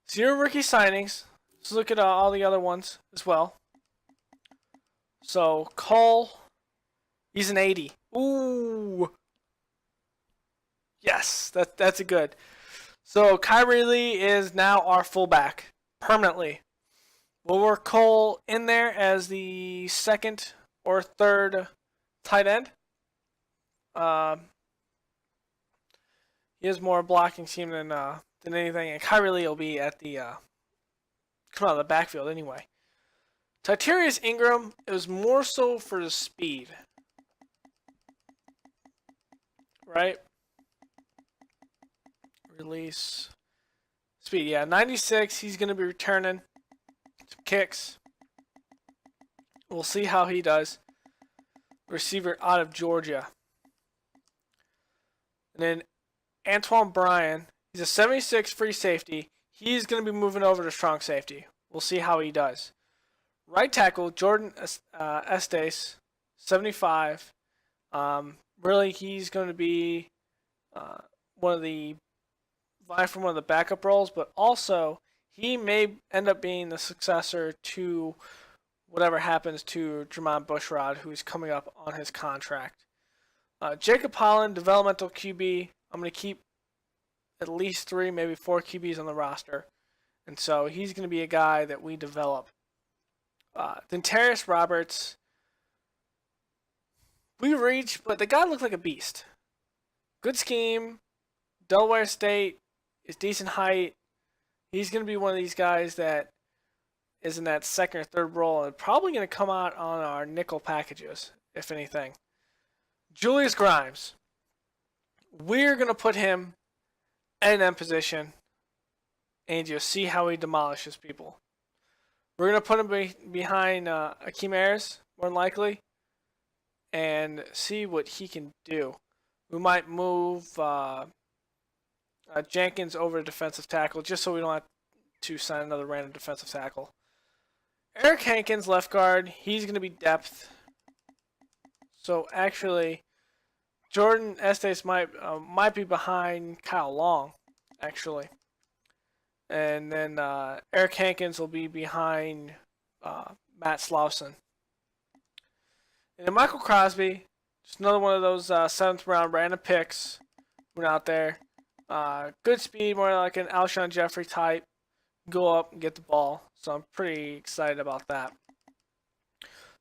0 rookie signings. Let's look at all the other ones as well. So Cole, he's an 80. Ooh, yes, that's a good. So Kyrie Lee is now our fullback permanently. We'll work Cole in there as the second or third tight end. He has more blocking team than anything, and Kyrie Lee will be at the come out of the backfield anyway. Titarius Ingram, it was more so for the speed, right? Release speed, yeah, 96. He's going to be returning some kicks. We'll see how he does. Receiver out of Georgia. And then Antoine Bryan, he's a 76 free safety. He's going to be moving over to strong safety. We'll see how he does. Right tackle, Jordan Estes, 75. Really, he's going to be one of the backup roles, but also he may end up being the successor to whatever happens to Jermon Bushrod, who's coming up on his contract. Jacob Holland, developmental QB. I'm going to keep at least 3, maybe 4 QBs on the roster. And so he's going to be a guy that we develop. Dentarius Roberts, we reached, but the guy looked like a beast. Good scheme. Delaware State is decent height. He's going to be one of these guys that is in that second or third role and probably going to come out on our nickel packages, if anything. Julius Grimes. We're going to put him at an end position and you'll see how he demolishes people. We're going to put him behind Akeem Ayers, more than likely, and see what he can do. We might move Jenkins over to defensive tackle just so we don't have to sign another random defensive tackle. Eric Hankins, left guard, he's going to be depth. So actually, Jordan Estes might be behind Kyle Long, actually. And then Eric Hankins will be behind Matt Slauson. And then Michael Crosby, just another one of those 7th round random picks. Went out there. Good speed, more like an Alshon Jeffrey type. Go up and get the ball. So I'm pretty excited about that.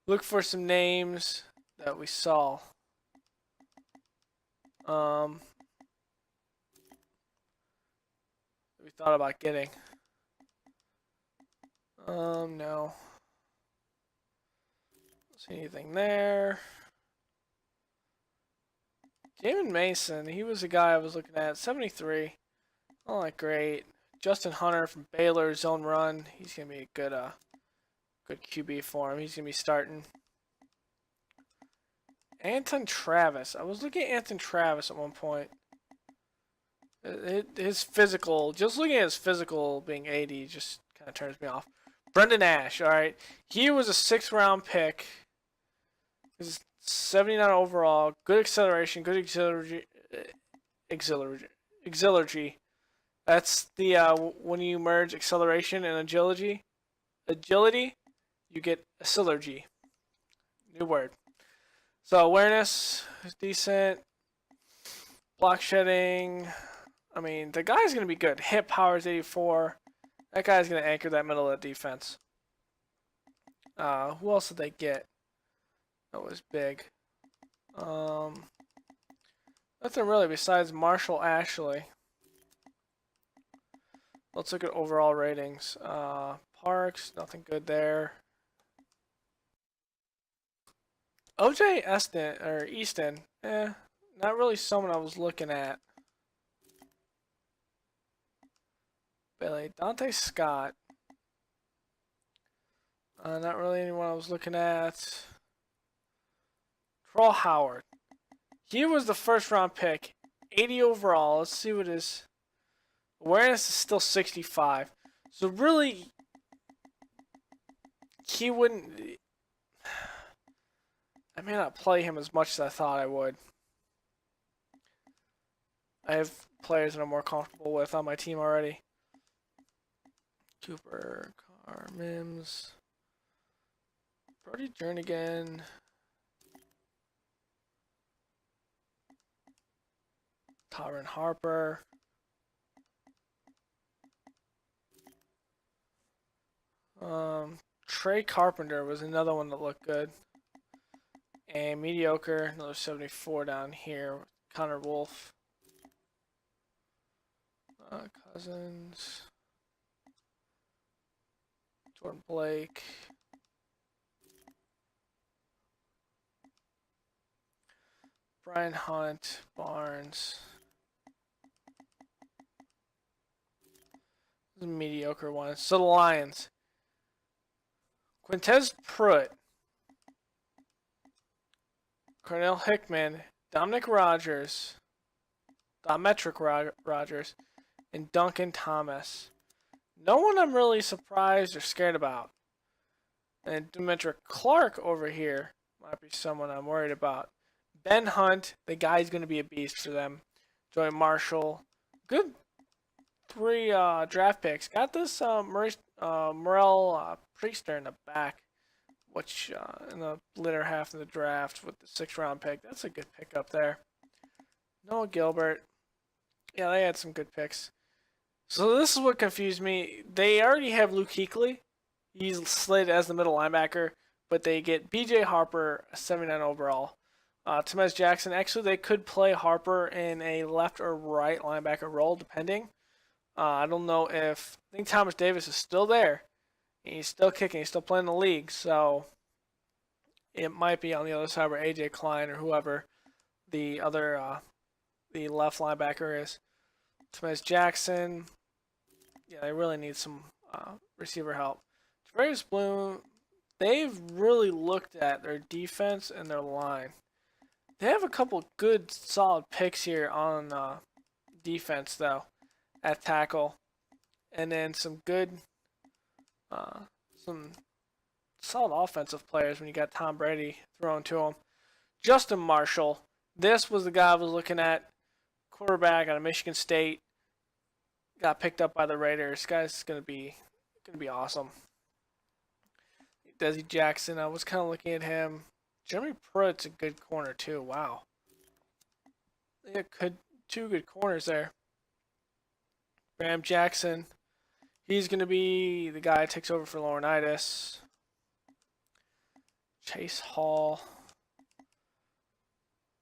Look for some names that we saw. We thought about getting. No. Don't see anything there. Jamin Mason, he was the guy I was looking at. 73. Oh, like great. Justin Hunter from Baylor, zone run. He's gonna be a good QB for him. He's gonna be starting. Anton Travis. I was looking at Anton Travis at one point. His physical, just looking at his physical being 80 just kind of turns me off. Brendan Ash, alright. He was a 6th round pick. He's 79 overall. Good acceleration, good auxiliary. That's the when you merge acceleration and agility, you get auxiliary. New word. So awareness is decent. Block shedding. I mean, the guy's going to be good. Hit power is 84. That guy's going to anchor that middle of the defense. Who else did they get? That was big. Nothing really besides Marshall Ashley. Let's look at overall ratings. Parks, nothing good there. OJ Easton, not really someone I was looking at. Billy Dante Scott, not really anyone I was looking at. Troll Howard, he was the 1st round pick, 80 overall. Let's see what his awareness is. Still 65. So really, he wouldn't. I may not play him as much as I thought I would. I have players that I'm more comfortable with on my team already. Cooper, Carr, Mims, Brody Jernigan, Tyron Harper. Trey Carpenter was another one that looked good. And mediocre, another 74 down here. Connor Wolf. Cousins. Jordan Blake. Brian Hunt. Barnes. This is a mediocre one. So the Lions. Quintez Pruitt. Cornell Hickman. Dominic Rogers. Dometric Rogers. And Duncan Thomas. No one I'm really surprised or scared about. And Demetric Clark over here might be someone I'm worried about. Ben Hunt, the guy's going to be a beast for them. Joey Marshall. Good 3 draft picks. Got this Morel Priester in the back, which in the later half of the draft with the 6th round pick. That's a good pick up there. Noah Gilbert. Yeah, they had some good picks. So this is what confused me. They already have Luke Kuechly. He's slated as the middle linebacker, but they get B.J. Harper, 79 overall. Temez Jackson. Actually, they could play Harper in a left or right linebacker role, depending. I don't know if... I think Thomas Davis is still there. He's still kicking. He's still playing the league. So it might be on the other side where A.J. Klein or whoever the other the left linebacker is. Temez Jackson. Yeah, they really need some receiver help. Javarius Bloom, they've really looked at their defense and their line. They have a couple good, solid picks here on defense, though, at tackle. And then some good, some solid offensive players when you got Tom Brady thrown to him. Justin Marshall, this was the guy I was looking at. Quarterback out of Michigan State. Got picked up by the Raiders. This guy's gonna be awesome. Desi Jackson, I was kind of looking at him. Jeremy Pruitt's a good corner too. Wow. They got 2 good corners there. Graham Jackson, he's gonna be the guy that takes over for Laurinaitis. Chase Hall.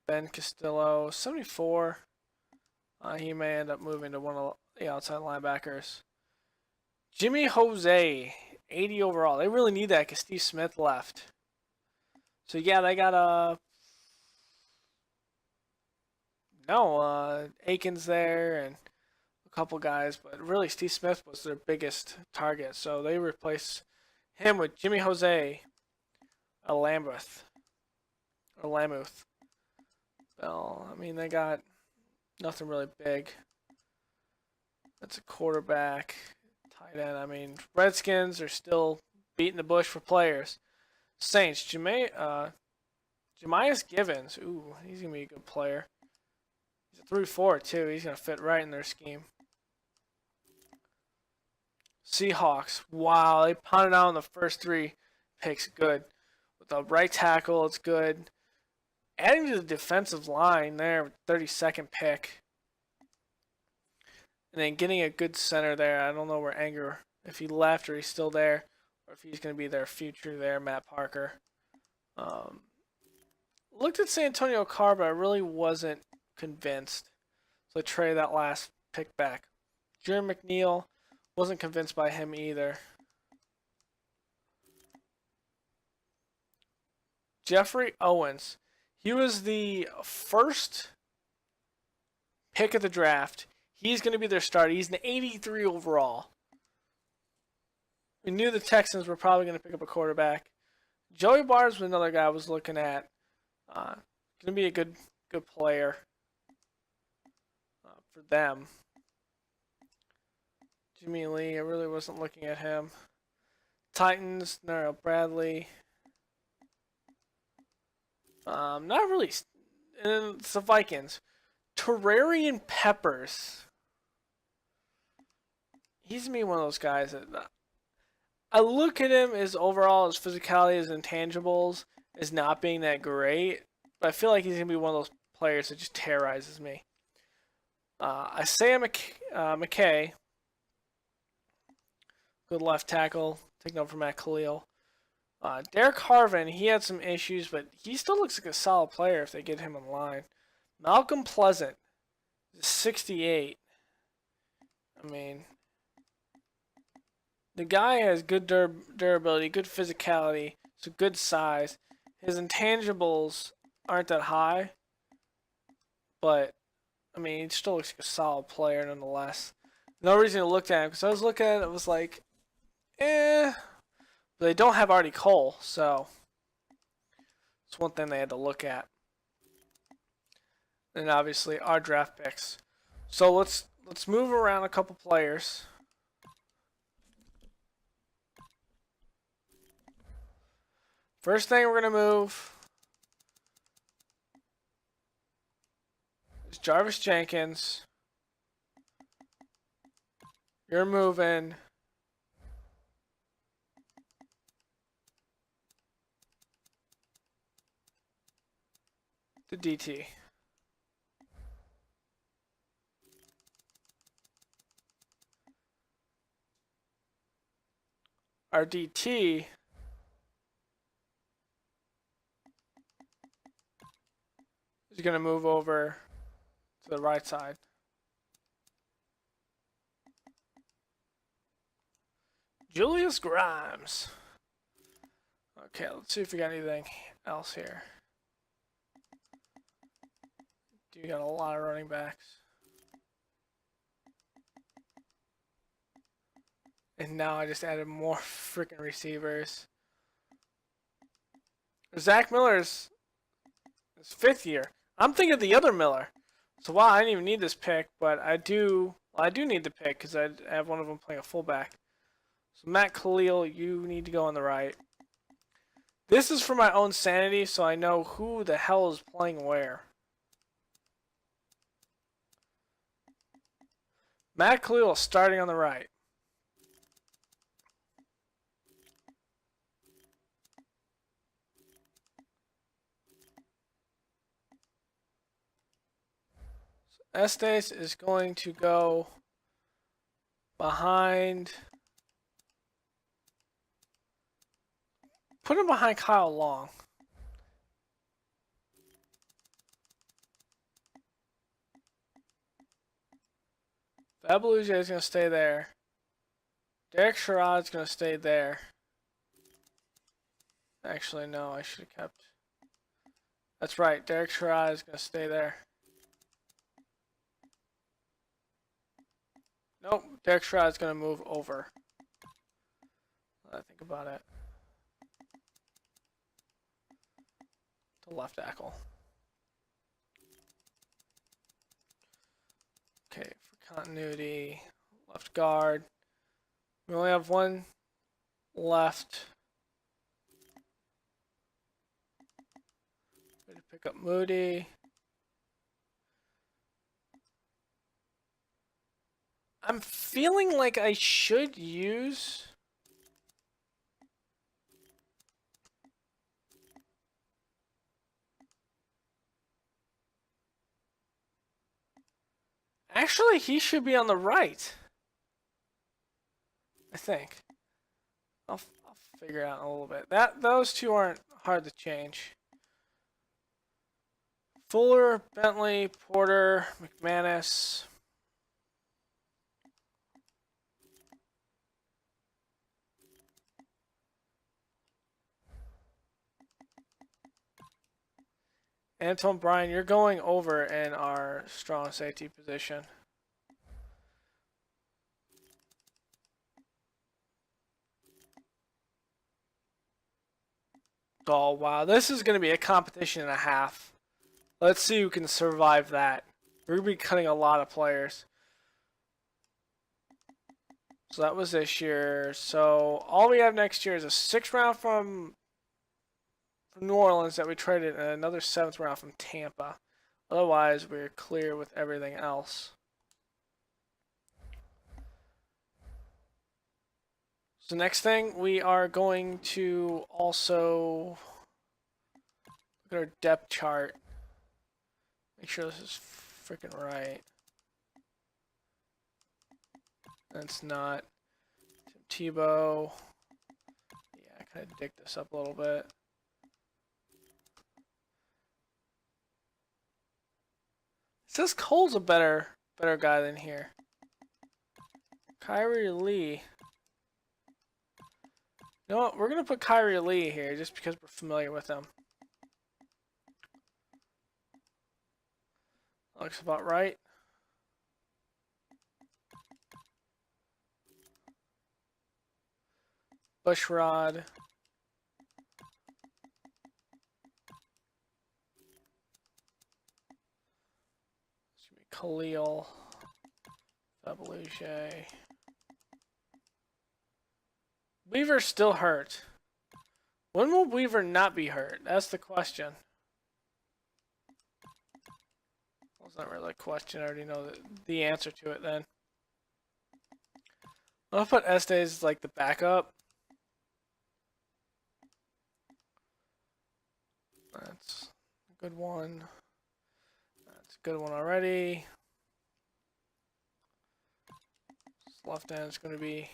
Ben Castillo, 74. He may end up moving to one of the outside linebackers. Jimmy Jose, 80 overall. They really need that because Steve Smith left. So yeah, they got Akins there and a couple guys, but really Steve Smith was their biggest target. So they replaced him with Jimmy Jose, a Lamouth. Well, I mean, they got nothing really big. That's a quarterback, tight end. I mean, Redskins are still beating the bush for players. Saints, Jamias Givens. Ooh, he's going to be a good player. He's a 3-4, too. He's going to fit right in their scheme. Seahawks. Wow, they pounded out on the first 3 picks. Good. With the right tackle, it's good. Adding to the defensive line there with 32nd pick. And then getting a good center there. I don't know where Anger, if he left or he's still there, or if he's going to be their future there, Matt Parker. Looked at San Antonio Carr, but I really wasn't convinced. So I traded that last pick back. Jerry McNeil, wasn't convinced by him either. Jeffrey Owens. He was the first pick of the draft. He's going to be their starter. He's an 83 overall. We knew the Texans were probably going to pick up a quarterback. Joey Barnes was another guy I was looking at. Going to be a good player for them. Jimmy Lee, I really wasn't looking at him. Titans, Narrow Bradley. Not really. And it's the Vikings. Terrarian Peppers. he's gonna be one of those guys that I look at him as overall his physicality, his intangibles as not being that great, but I feel like he's gonna be one of those players that just terrorizes me. Isaiah McKay, good left tackle, taking over from Matt Khalil. Derek Harvin, he had some issues, but he still looks like a solid player if they get him in line. Malcolm Pleasant, 68. I mean, the guy has good durability, good physicality, so good size. His intangibles aren't that high, but I mean, he still looks like a solid player nonetheless. No reason to look at him because I was looking at it, it was like, eh. But they don't have Artie Cole, so it's one thing they had to look at. And obviously our draft picks. So let's move around a couple players. First thing we're gonna move is Jarvis Jenkins. You're moving to DT. Our DT is going to move over to the right side. Julius Grimes. Okay, let's see if we got anything else here. You got a lot of running backs. And now I just added more freaking receivers. Zach Miller's his 5th year. I'm thinking the other Miller. So wow, I didn't even need this pick, but I do need the pick because I have one of them playing a fullback. So Matt Khalil, you need to go on the right. This is for my own sanity, so I know who the hell is playing where. Matt Khalil starting on the right. So Estes is going to go behind. Put him behind Kyle Long. Fabeluja is going to stay there. Derek Sherrod is going to stay there. Actually, no, I should have kept. That's right, Derek Sherrod is going to stay there. Nope, Derek Sherrod is going to move over. I think about it. To left tackle. Okay, for continuity, left guard. We only have one left. Ready to pick up Moody. I'm feeling like I should use actually, he should be on the right. I think. I'll figure it out in a little bit. Those two aren't hard to change. Fuller, Bentley, Porter, McManus. Anton Bryan, you're going over in our strong safety position. Oh, wow. This is going to be a competition and a half. Let's see who can survive that. We're going to be cutting a lot of players. So that was this year. So all we have next year is a 6th round from New Orleans that we traded and another 7th round from Tampa. Otherwise, we're clear with everything else. So next thing, we are going to also look at our depth chart. Make sure this is freaking right. That's not. Tim Tebow. Yeah, kind of dig this up a little bit. It says Cole's a better guy than here. Kyrie Lee. You know what? We're going to put Kyrie Lee here just because we're familiar with him. Looks about right. Bushrod. Khalil. Fabeluge. Weaver's still hurt. When will Weaver not be hurt? That's the question. Well, it's not really a question. I already know the answer to it then. I'll put Estes as like the backup. That's a good one. That's a good one already. This left end is going to be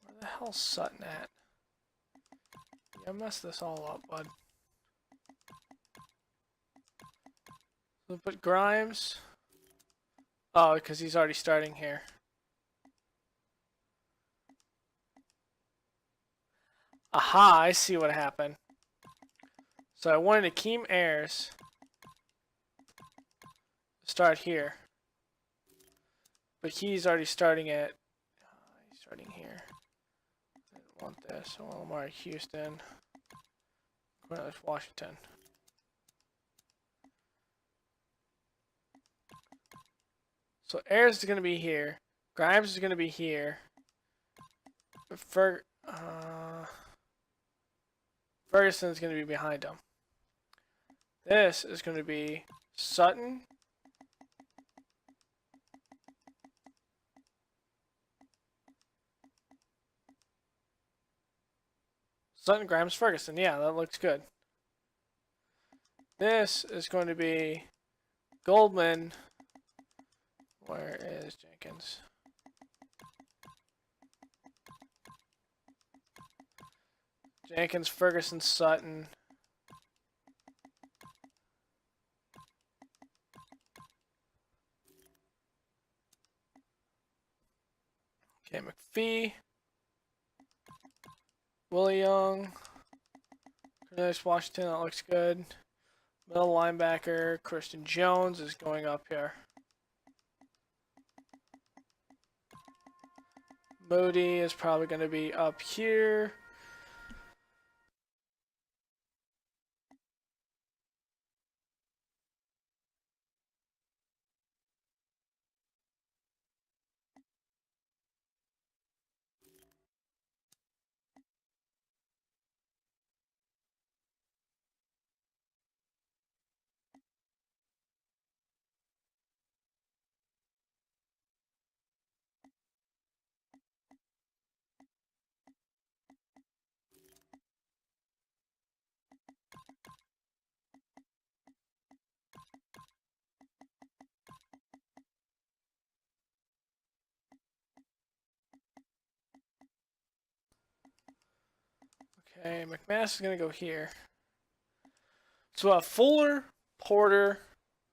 where the hell's Sutton at? Yeah, I messed this all up, bud. We'll put Grimes. Oh, because he's already starting here. Aha, I see what happened. So I wanted Akeem Ayers to start here. But he's already starting at... he's starting here. I didn't want this. I want Lamar Houston. Cornelius Washington. So Ayers is going to be here. Grimes is going to be here. Ferguson is going to be behind him. This is going to be Sutton. Sutton, Grimes, Ferguson. Yeah, that looks good. This is going to be Goldman. Where is Jenkins? Jenkins, Ferguson, Sutton. Okay, McPhee. Willie Young. Cornelius Washington, that looks good. Middle linebacker, Christian Jones is going up here. Moody is probably going to be up here. Okay, McManus is going to go here. So we'll have Fuller, Porter,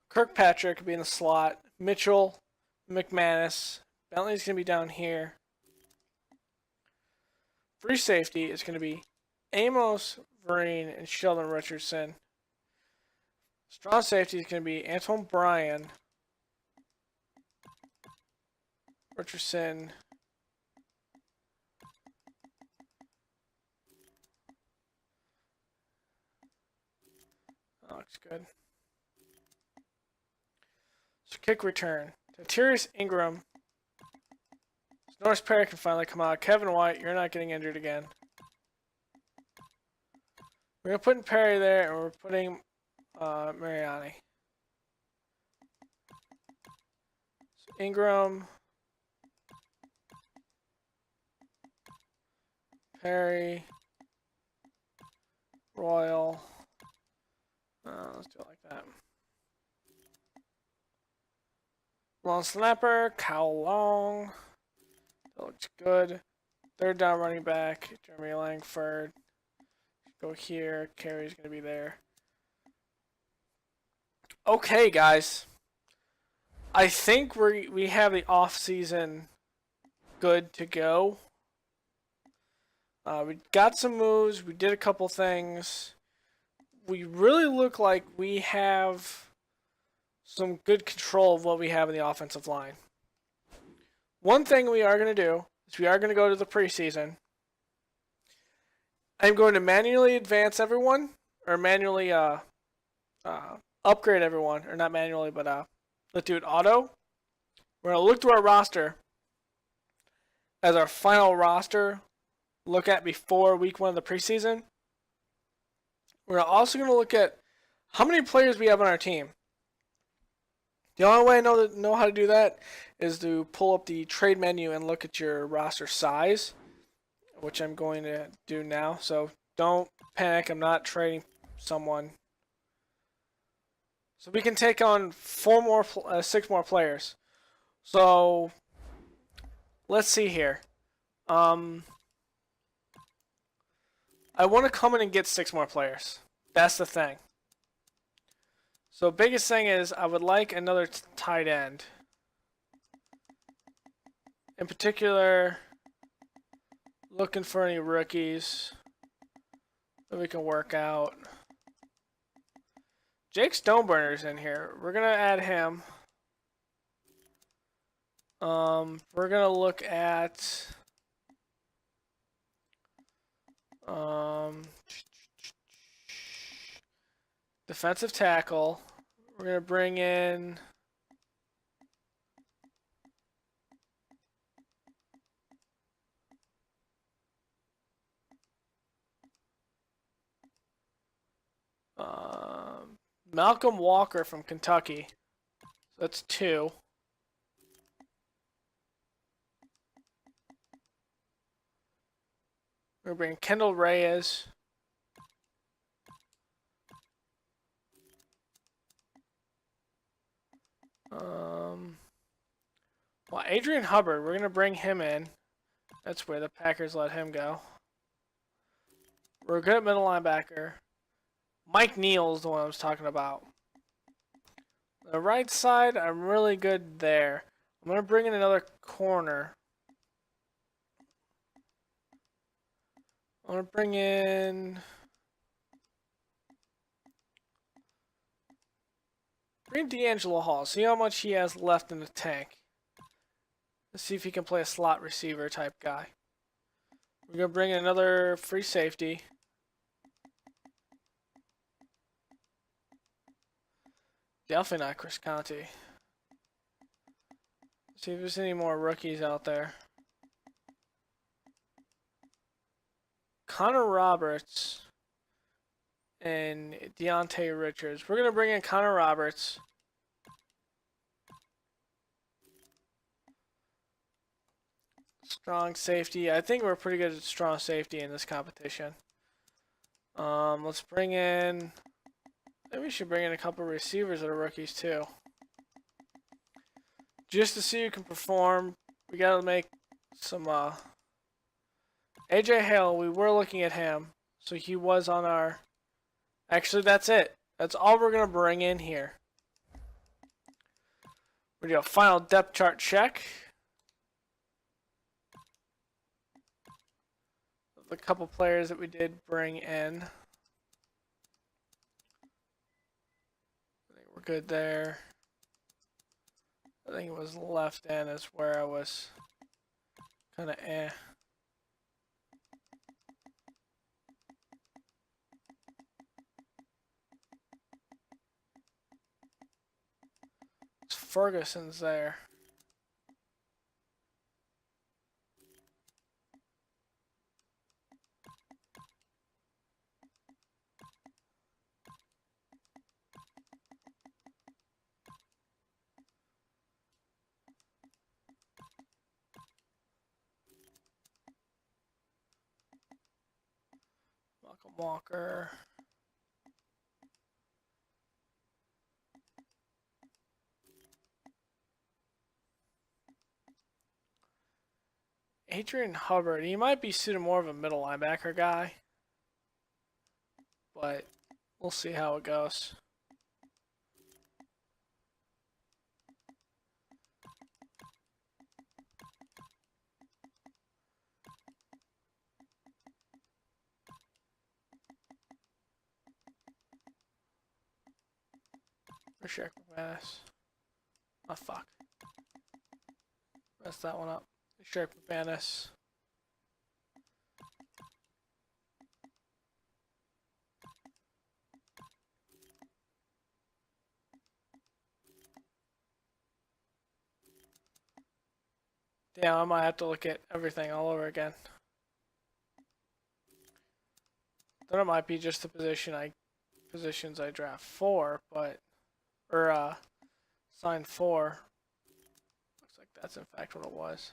Kirkpatrick could be in the slot, Mitchell, McManus. Bentley's going to be down here. Free safety is going to be Amos, Vereen, and Sheldon Richardson. Strong safety is going to be Antoine Bryan, Richardson, that looks good. So kick return. Tyrese Ingram. So Norris Perry can finally come out. Kevin White, you're not getting injured again. We're going to put Perry there, and we're putting Mariani. So Ingram, Perry, Royal. Let's do it like that. Long snapper, Kyle Long. That looks good. Third down running back, Jeremy Langford. Go here. Carey's going to be there. Okay, guys. I think we have the off-season good to go. We got some moves. We did a couple things. We really look like we have some good control of what we have in the offensive line. One thing we are going to do is we are going to go to the preseason. I'm going to manually advance everyone, or manually upgrade everyone, or not manually, but let's do it auto. We're going to look through our roster as our final roster, look at before week 1 of the preseason. We're also going to look at how many players we have on our team. The only way I know how to do that is to pull up the trade menu and look at your roster size, which I'm going to do now. So don't panic. I'm not trading someone. So we can take on 6 more players. So let's see here. I want to come in and get 6 more players. That's the thing. So biggest thing is I would like another tight end. In particular, looking for any rookies that we can work out. Jake Stoneburner's in here. We're going to add him. We're going to look at defensive tackle. We're going to bring in Malcolm Walker from Kentucky. So that's 2. We're going to bring Kendall Reyes. Well, Adrian Hubbard, we're going to bring him in. That's where the Packers let him go. We're good at middle linebacker. Mike Neal's the one I was talking about. The right side, I'm really good there. I'm going to bring in another corner. I'm going to bring in D'Angelo Hall. See how much he has left in the tank. Let's see if he can play a slot receiver type guy. We're going to bring in another free safety. Definitely not Chris Conte. See if there's any more rookies out there. Connor Roberts and Deontay Richards. We're going to bring in Connor Roberts. Strong safety. I think we're pretty good at strong safety in this competition. Let's bring in... Maybe we should bring in a couple of receivers that are rookies too. Just to see who can perform. We got to make some... AJ Hale, we were looking at him. So he was on our... Actually, that's it. That's all we're going to bring in here. We do a final depth chart check. The couple players that we did bring in. I think we're good there. I think it was left end is where I was kind of Ferguson's there. Malcolm Walker. Adrian Hubbard. He might be suited more of a middle linebacker guy. But we'll see how it goes. For Shaq McManus. Oh, fuck. Messed that one up. Shaq McManus. Damn, I might have to look at everything all over again. Then it might be just the positions I draft for, but sign for. Looks like that's in fact what it was.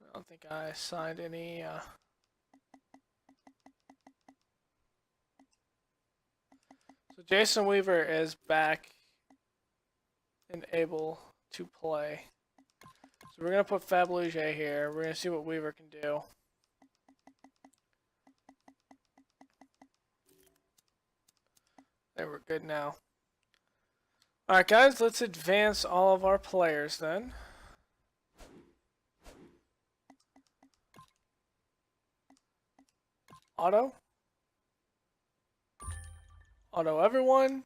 I don't think I signed any. So Jason Weaver is back and able to play. So we're going to put Fabergé here. We're going to see what Weaver can do. There, we're good now. Alright guys, let's advance all of our players then. Auto everyone.